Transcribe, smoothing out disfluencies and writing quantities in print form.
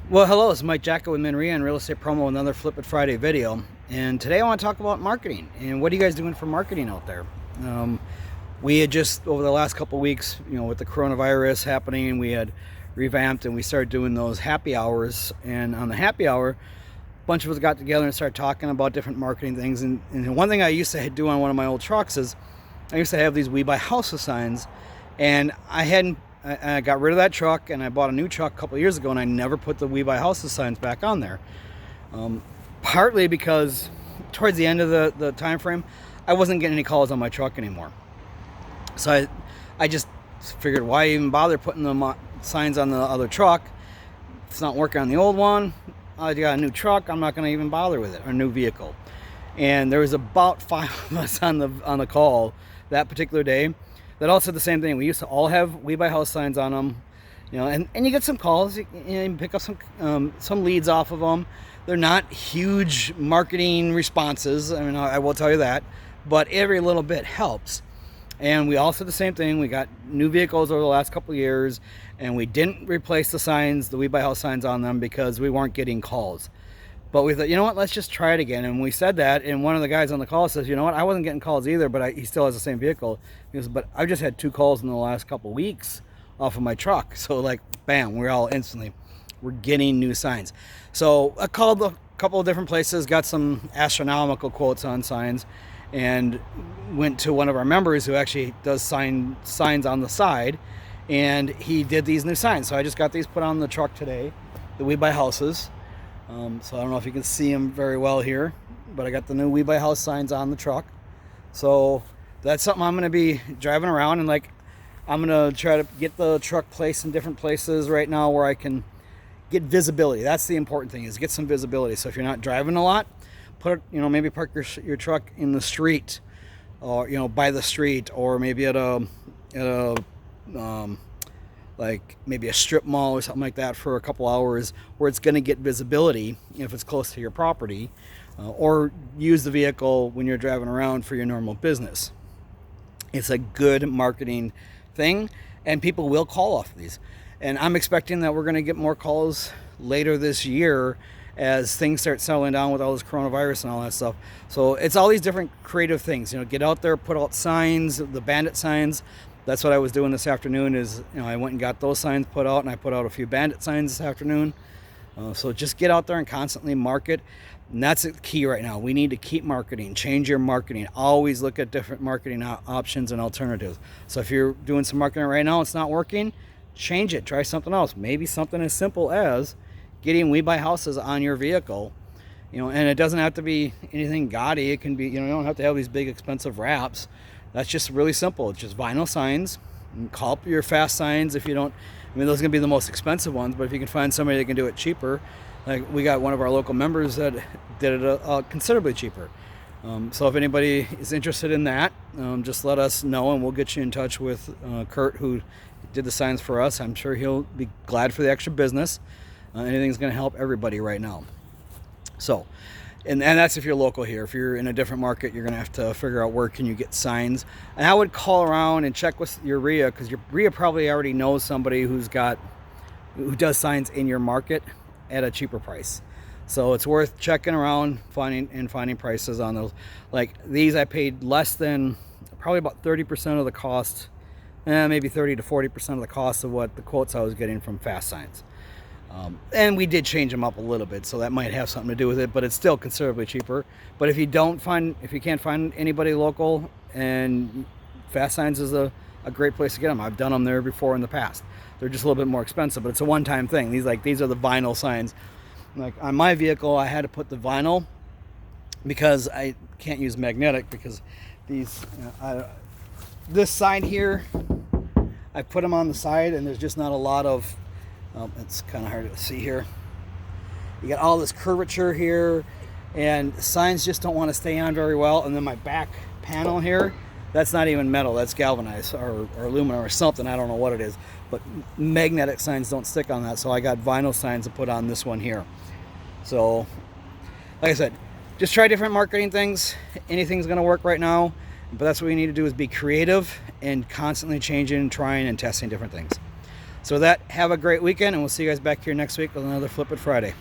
Well, hello, it's Mike Jacko with Minria and Real Estate Promo, another Flip It Friday video. And today I want to talk about marketing and what are you guys doing for marketing out there? We had just, over the last couple of weeks, with the coronavirus happening, we had revamped and we started doing those happy hours. And on the happy hour, a bunch of us got together and started talking about different marketing things. And one thing I used to do on one of my old trucks is I used to have these We Buy Houses signs, and I got rid of that truck and I bought a new truck a couple of years ago, and I never put the We Buy Houses signs back on there. Partly because towards the end of the time frame, I wasn't getting any calls on my truck anymore. So I just figured, why even bother putting the signs on the other truck? It's not working on the old one. I got a new truck. I'm not going to even bother with it, or a new vehicle. And there was about 5 of us on the call that particular day that all said the same thing. We used to all have We Buy House signs on them, and you get some calls, you pick up some leads off of them. They're not huge marketing responses, I mean, I will tell you that, but every little bit helps. And we all said the same thing. We got new vehicles over the last couple of years, and we didn't replace the signs, the We Buy House signs on them, because we weren't getting calls. But we thought, you know what, let's just try it again. And we said that, and one of the guys on the call says, you know what, I wasn't getting calls either, but he still has the same vehicle. He goes, but I've just had 2 calls in the last couple of weeks off of my truck. So like, bam, we're getting new signs. So I called a couple of different places, got some astronomical quotes on signs, and went to one of our members who actually does signs on the side, and he did these new signs. So I just got these put on the truck today, the We Buy Houses. So I don't know if you can see them very well here, but I got the new We Buy House signs on the truck. So that's something I'm going to be driving around, and I'm going to try to get the truck placed in different places right now where I can get visibility. That's the important thing, is get some visibility. So if you're not driving a lot, maybe park your truck in the street, or by the street, or maybe at a like maybe a strip mall or something like that for a couple hours, where it's going to get visibility if it's close to your property, or use the vehicle when you're driving around for your normal business. It's a good marketing thing, and people will call off of these. And I'm expecting that we're going to get more calls later this year as things start settling down with all this coronavirus and all that stuff. So it's all these different creative things. Get out there, put out signs, the bandit signs. That's what I was doing this afternoon. I went and got those signs put out, and I put out a few bandit signs this afternoon. So just get out there and constantly market. And that's the key right now. We need to keep marketing, change your marketing. Always look at different marketing options and alternatives. So if you're doing some marketing right now, it's not working, change it, try something else. Maybe something as simple as getting We Buy Houses on your vehicle. And it doesn't have to be anything gaudy. It can be, you don't have to have these big expensive wraps. That's just really simple. It's just vinyl signs. And call up your fast signs if you don't. Those are going to be the most expensive ones, but if you can find somebody that can do it cheaper, like we got one of our local members that did it considerably cheaper. So if anybody is interested in that, just let us know, and we'll get you in touch with Kurt, who did the signs for us. I'm sure he'll be glad for the extra business. Anything's going to help everybody right now. So, and that's if you're local here. If you're in a different market, you're going to have to figure out where can you get signs. And I would call around and check with your RIA, because your RIA probably already knows somebody who does signs in your market at a cheaper price. So it's worth checking around, finding prices on those. Like these, I paid less than probably about 30% of the cost, maybe 30 to 40% of the cost of what the quotes I was getting from Fast Signs. And we did change them up a little bit, so that might have something to do with it, but it's still considerably cheaper. But if you can't find anybody local, and Fast Signs is a great place to get them. I've done them there before in the past. They're just a little bit more expensive, but it's a one-time thing. These are the vinyl signs. Like on my vehicle, I had to put the vinyl because I can't use magnetic, because this side here, I put them on the side, and there's just not a lot of, it's kind of hard to see here. You got all this curvature here, and signs just don't want to stay on very well. And then my back panel here, that's not even metal, that's galvanized or aluminum or something, I don't know what it is, but magnetic signs don't stick on that. So I got vinyl signs to put on this one here. So like I said, just try different marketing things. Anything's going to work right now, but that's what we need to do, is be creative and constantly changing, trying and testing different things. So with that, have a great weekend, and we'll see you guys back here next week with another Flip It Friday.